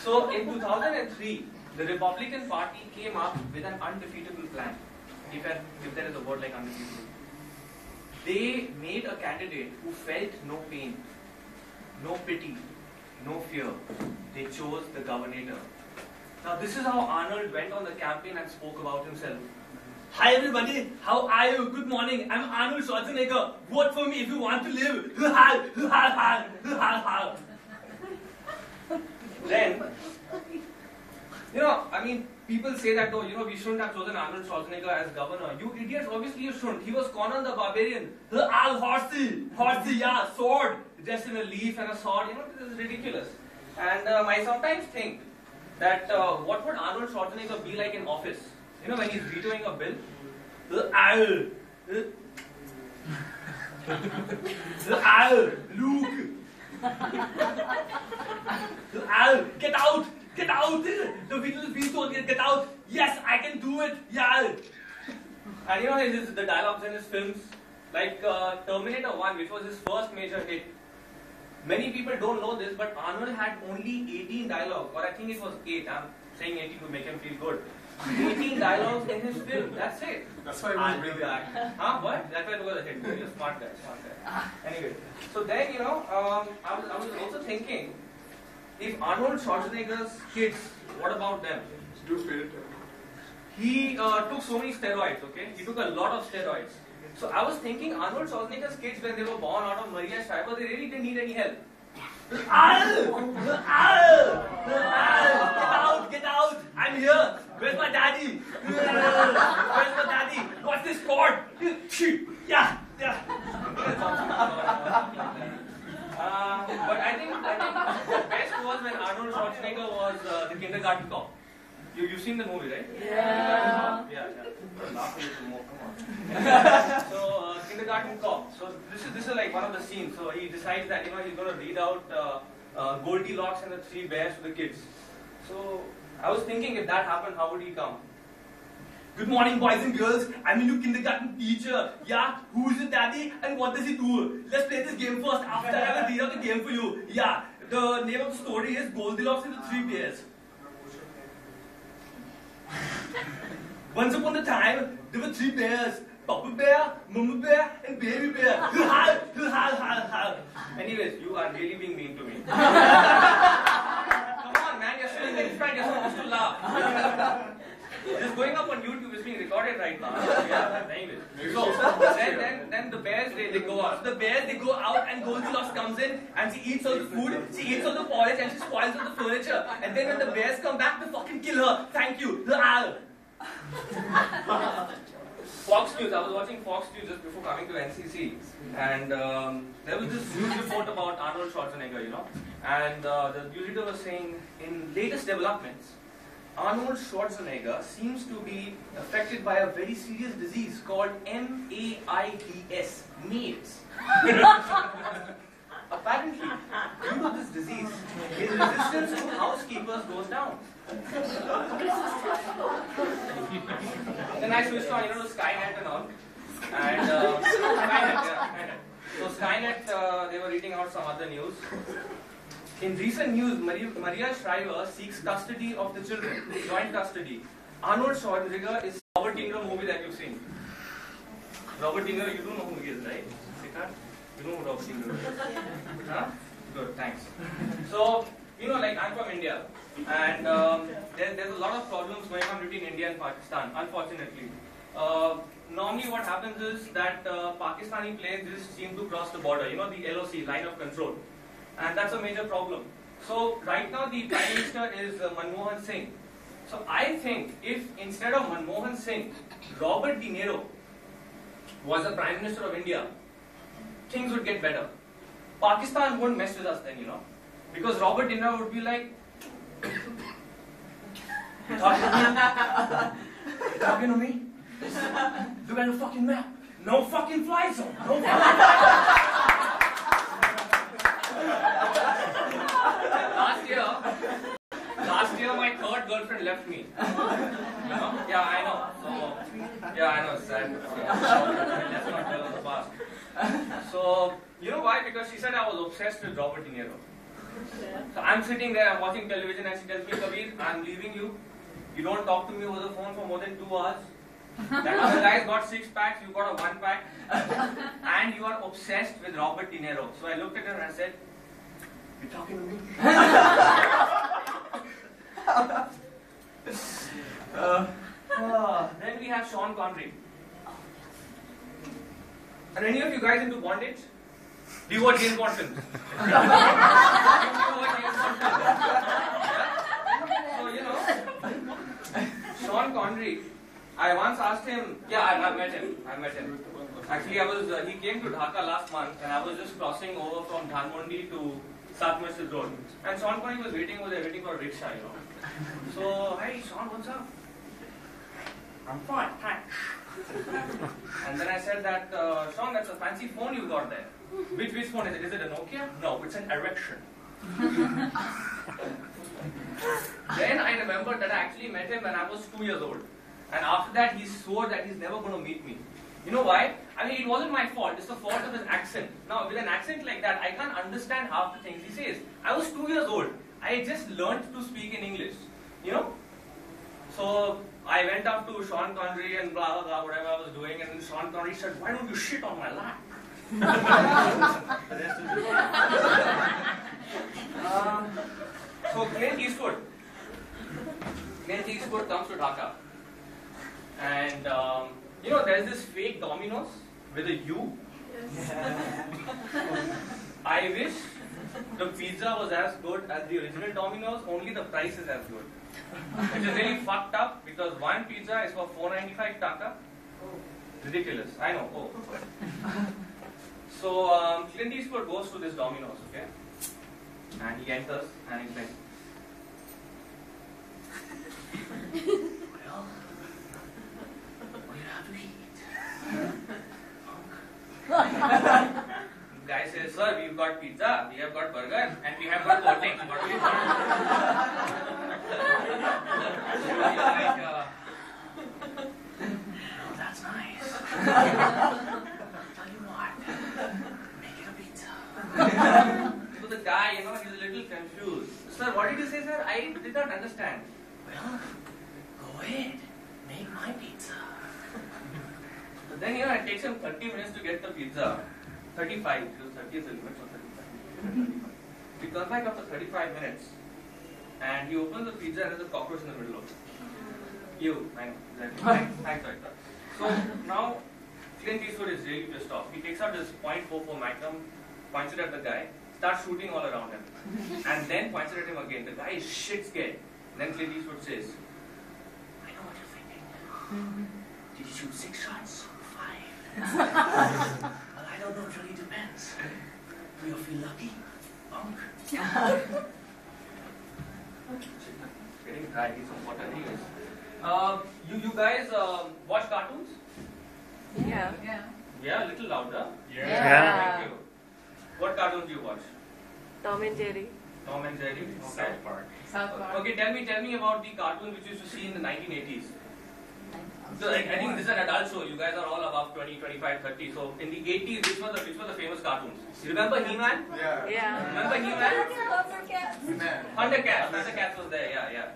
So in 2003, the Republican Party came up with an undefeatable plan. If there is a word like undefeatable. They made a candidate who felt no pain, no pity, no fear. They chose the governor. Now this is how Arnold went on the campaign and spoke about himself. Hi everybody, how are you? Good morning, I'm Arnold Schwarzenegger. Vote for me if you want to live. Then, I mean, people say that, oh, we shouldn't have chosen Arnold Schwarzenegger as governor. You idiots, obviously you shouldn't. He was Conan the Barbarian. Horsey, yeah, sword. Dressed in a leaf and a sword, this is ridiculous. And I sometimes think that what would Arnold Schwarzenegger be like in office? When he's vetoing a bill? Luke! Get out! Get out! The veto, get out! Yes, I can do it! Yeah! And the dialogues in his films, like Terminator 1, which was his first major hit. Many people don't know this, but Arnold had only 18 dialogues, or I think it was 8. I'm saying 18 to make him feel good. 18 dialogues in his film, that's it. That's why he was really acting. Huh? What? That's why it was a hit. You're a smart guy, Anyway, so then, I was also thinking, if Arnold Schwarzenegger's kids, what about them? He took so many steroids, okay? He took a lot of steroids. So I was thinking Arnold Schwarzenegger's kids, when they were born out of Maria Shriver, they really didn't need any help. Get out! I'm here! Where's my daddy? Where's my daddy? What's this cord? Yeah. But I think the best was when Arnold Schwarzenegger was the kindergarten cop. You've seen the movie, right? Yeah. Yeah. Laugh a little more, come on. So, kindergarten cop. So this is like one of the scenes. So he decides that he's going to read out Goldilocks and the Three Bears to the kids. So I was thinking, if that happened, how would he come? Good morning, boys and girls. I'm a new kindergarten teacher. Yeah, who is your daddy and what does he do? Let's play this game first. After I will read out the game for you. Yeah, the name of the story is Goldilocks and the Three Bears. Once upon a time, there were 3 bears. Papa bear, mama bear, and baby bear. Anyways, you are really being mean to me. Come on, man, you're still in the front. You're supposed to laugh. This going up on YouTube is being recorded right now. Yeah, anyways. So, then the bears, they go out. So the bears, they go out and Goldilocks comes in and she eats all the food, she eats all the porridge and she spoils all the furniture. And then when the bears come back, they fucking kill her. Thank you. Fox News, I was watching Fox News just before coming to NCC. And there was this news report about Arnold Schwarzenegger, And the news reader was saying, in latest developments, Arnold Schwarzenegger seems to be affected by a very serious disease called AIDS, AIDS. Apparently, due to this disease, his resistance to housekeepers goes down. Then I switched on, to Skynet and all. And Skynet. So Skynet, they were reading out some other news. In recent news, Maria Shriver seeks custody of the children, joint custody. Arnold Schwarzenegger is Robert De Niro movie that you've seen. Robert De Niro, you don't know who he is, right? You know who Robert De Niro is? Huh? Good, thanks. So, like I'm from India, and there's a lot of problems going on between India and Pakistan, unfortunately. Normally what happens is that Pakistani planes just seem to cross the border, the LOC, line of control. And that's a major problem. So right now the Prime Minister is Manmohan Singh. So I think if instead of Manmohan Singh, Robert De Niro was the Prime Minister of India, things would get better. Pakistan won't mess with us then, because Robert De Niro would be like, you talking to me? Look at the fucking map. No fucking fly zone. No fucking fly zone. Last year my third girlfriend left me. Yeah, I know. So, yeah, I know. It's sad. Let's not dwell on the past. So, you know why? Because she said I was obsessed with Robert De Niro. So I'm sitting there, I'm watching television, and she tells me, Kabir, I'm leaving you. You don't talk to me over the phone for more than 2 hours. That other guy's got 6 packs, you got a 1 pack. And you are obsessed with Robert Niro. So I looked at her and I said, you're talking to me? Then we have Sean Connery. Are any of you guys into bondage? Do you watch James Bond films? Do you watch James Bond films? Yeah? So, you know, Sean Connery, I once asked him, I met him. Actually, he came to Dhaka last month and I was just crossing over from Dhanmondi to South Masjid Road. And Sean Connery was waiting over there, waiting for a rickshaw, you know. So, hey Sean, what's up? I'm fine, thanks. And then I said that, Sean, that's a fancy phone you got there. Which phone is it? Is it a Nokia? No, it's an erection. Then I remembered that I actually met him when I was 2 years old. And after that, he swore that he's never going to meet me. You know why? I mean, it wasn't my fault. It's the fault of his accent. Now, with an accent like that, I can't understand half the things he says. I was 2 years old. I just learned to speak in English. You know? So, I went up to Sean Connery and blah, blah, blah, whatever I was doing. And then Sean Connery said, why don't you shit on my lap? So, Clint Eastwood comes to Dhaka. And, you know, there's this fake Domino's with a U. I wish the pizza was as good as the original Domino's, only the price is as good. Which is really fucked up because one pizza is for 495 taka. Ridiculous, I know. Oh. So, Clint Eastwood goes to this Domino's, okay? And he enters and he's like, well, what do you have to eat? Guy says, sir, we've got pizza, we have got burger, and we have got coating. What do you want? Like, oh, that's nice. Tell you what, make it a pizza. So the guy, you know, he's a little confused. Sir, what did you say, sir? I did not understand. Well, go ahead, make my pizza. So then, you know, it takes him 30 minutes to get the pizza. 35, because 30 is the limit of 35. He comes back after 35 minutes and he opens the pizza and there's a cockroach in the middle of it. You, I know, exactly. Thanks, Victor. So now Clint Eastwood is really pissed off. He takes out his .44 Magnum, points it at the guy, starts shooting all around him, and then points it at him again. The guy is shit scared. Then Clint Eastwood says, I know what you're thinking. Did you shoot 6 shots? 5. Well, I don't know, it really depends. Do you feel lucky? Punk? Getting dry, need some water anyways. You guys watch cartoons? Yeah. Yeah, a little louder. Yeah. Thank you. What cartoons do you watch? Tom and Jerry. Tom and Jerry? Okay. South Park. Okay, tell me about the cartoon which you used to see in the 1980s. So I think this is an adult show. You guys are all above 20, 25, 30. So in the 80s, which were the famous cartoons? You remember He-Man? Yeah. Remember He-Man? He-Man. Thundercats was there. Yeah.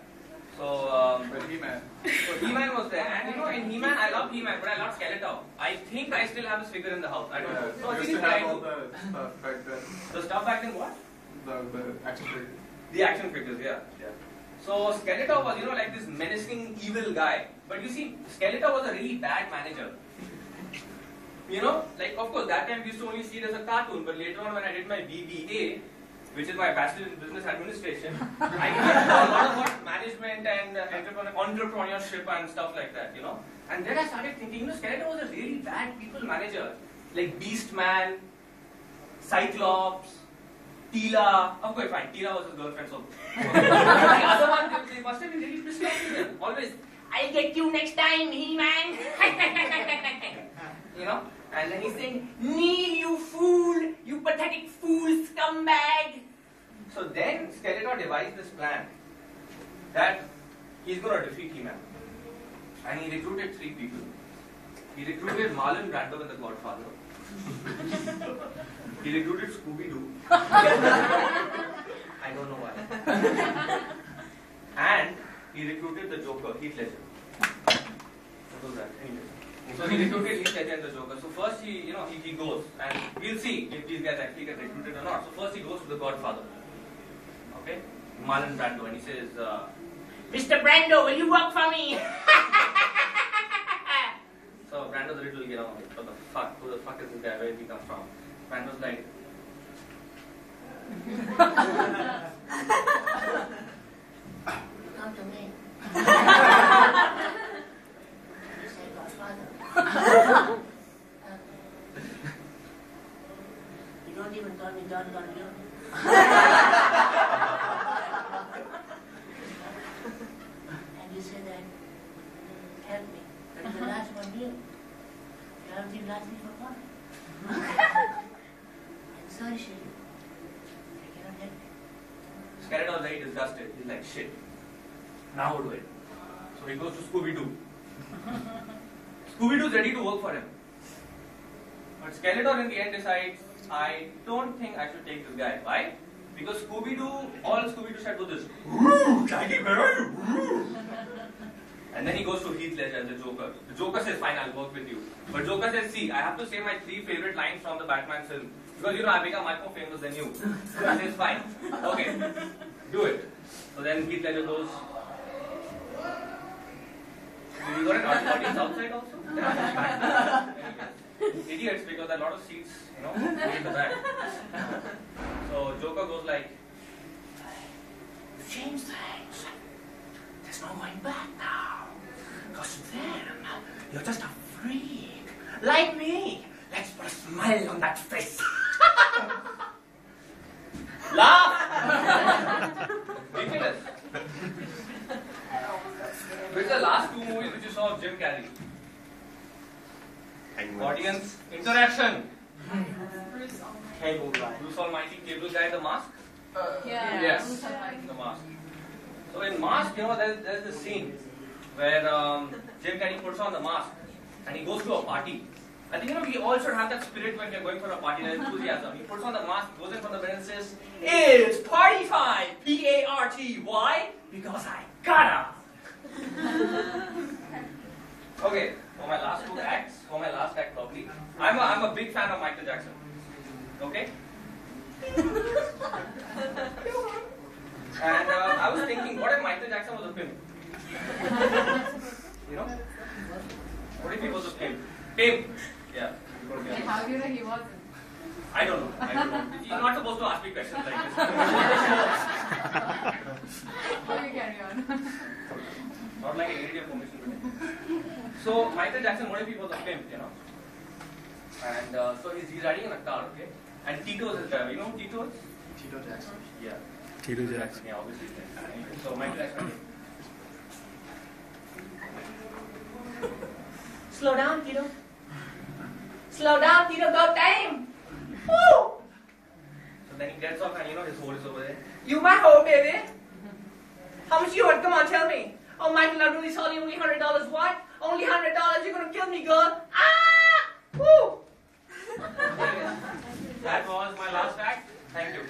So He-Man. So He-Man was there, and you know, in He-Man, I love He-Man, but I love Skeletor. I think I still have this figure in the house. I don't know. No, We used to have all the stuff back then. The stuff back then, what? The action figures. The action figures, yeah. So Skeletor was, you know, like this menacing, evil guy. But you see, Skeletor was a really bad manager. You know, like of course that time we used to only see it as a cartoon, but later on when I did my BBA, which is my Bachelor in Business Administration, I learned a lot about management and entrepreneurship and stuff like that, you know. And then I started thinking, you know, Skeletor was a really bad people manager. Like Beastman, Cyclops, Teela. Okay, fine, Teela was his girlfriend, so. The other one, they must have been really pissed off with him. Always, I'll get you next time, He-Man. You know? And then he's saying, Neil, you fool, you pathetic fool, scumbag. So then Skeletor devised this plan that he's going to defeat He-Man. And he recruited 3 people. He recruited Marlon Brando in The Godfather. He recruited Scooby-Doo. I don't know why. And he recruited the Joker, Heath Ledger. What was that? Anyway. So he recruited Heath Ledger and the Joker. So first he goes, and we'll see if these guys actually get recruited or not. So first he goes to the Godfather. Okay? Marlon Brando, and he says, Mr. Brando, will you work for me? So Brando's a little, like, what the fuck? Who the fuck is this guy? Where did he come from? Brando's like, come to me. You say Godfather. You don't even call me Don Corleone. And you say that, help me. But the last 1 year, everything lasts me for fun. I'm sorry, Shirley. I cannot help you. Skeletor's very disgusted. He's like, shit. Now what do I do? So he goes to Scooby-Doo. Scooby-Doo's ready to work for him. But Skeletor in the end decides, I don't think I should take this guy. Why? Because Scooby-Doo, all Scooby-Doo said was this, "Ooh, Shaggy, where are you?" Ooh. And then he goes to Heath Ledger as the Joker. The Joker says, fine, I'll work with you. But Joker says, see, I have to say my 3 favorite lines from the Batman film. Because I become much more famous than you. So he says, fine, okay, do it. So then Heath Ledger goes, you got an audience outside also? Idiots, because there are a lot of seats, in the back. So Joker goes like, you changed things. There's no going back now. Because then, you're just a freak. Like me. Let's put a smile on that face. Laugh! Ridiculous. Which are the last 2 movies which you saw of Jim Carrey? Audience interaction. Cable guy. Bruce Almighty, Cable Guy, The Mask? Yes. The Mask. So in Mask, there's this scene where Jim Carrey puts on the mask and he goes to a party. I think we all should have that spirit when we're going for a party, that enthusiasm. He puts on the mask, goes in front of the bed and says, "It's party time! P-A-R-T. Why? Because I gotta!" Okay, for my last 2 acts, for my last act probably, I'm a big fan of Michael Jackson. Okay? And I was thinking, what if Michael Jackson was a pimp? What if he was a pimp? Pimp! Yeah. How do you know he wasn't? I don't know. You're not supposed to ask me questions like this. Okay, carry on. Not like any information today. So Michael Jackson, what if he was a pimp, And so he's riding in a car, okay? And Tito is his driver. You know who Tito is? Tito Jackson. Yeah. Tito Jackson. Yeah, obviously. Anyway, so Michael Jackson. Slow down, Tito. Slow down, Tito. Go time. Woo! So then he gets off and his hole is over there. You my hole, baby. How much you want? Come on, tell me. Oh, Michael, I'm really sorry. Only $100. What? Only $100? You're gonna kill me, girl. Ah! Woo! That was my last act. Thank you.